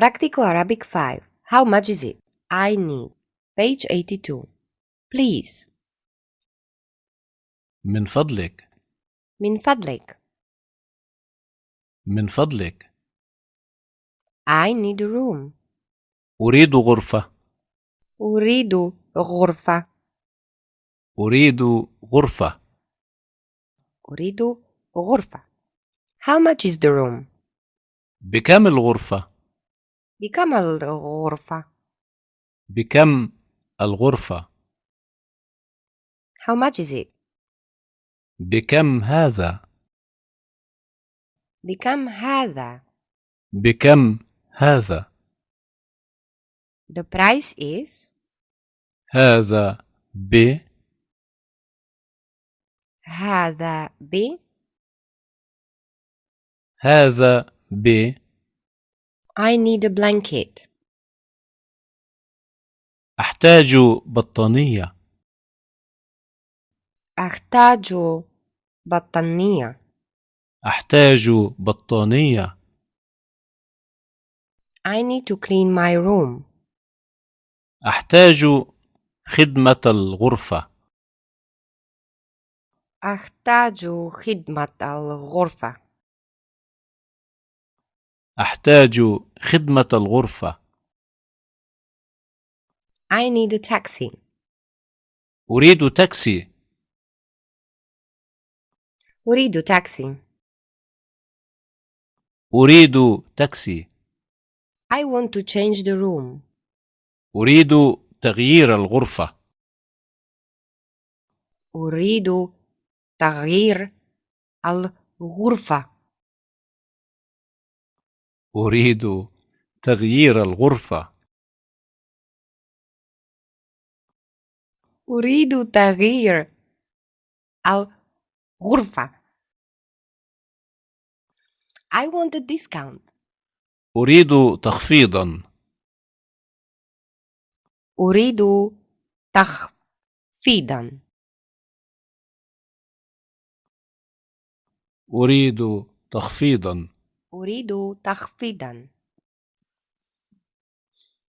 Practical Arabic 5. How much is it? I need. Page 82. Please. من فضلك. من فضلك. من فضلك. I need a room. أريد غرفة. أريد غرفة. أريد غرفة. أريد غرفة. How much is the room? بكم الغرفة؟ بكم الغرفة؟ بكم الغرفة؟ How much is it? بكم هذا؟ بكم هذا؟ بكم هذا؟ The price is هذا ب. هذا ب. هذا ب. I need a blanket. أحتاج بطانية. أحتاج بطانية. أحتاج بطانية. I need to clean my room. أحتاج خدمة الغرفة. أحتاج خدمة الغرفة. أحتاج خدمة الغرفة. I need a taxi. أريد تاكسي. أريد تاكسي. أريد تاكسي. I want to change the room. أريد تغيير الغرفة. أريد تغيير الغرفة. أريد تغيير الغرفة. أريد تغيير الغرفة. I want a discount. أريد تخفيضا. أريد تخفيضا. أريد تخفيضا. أريد تخفيضا.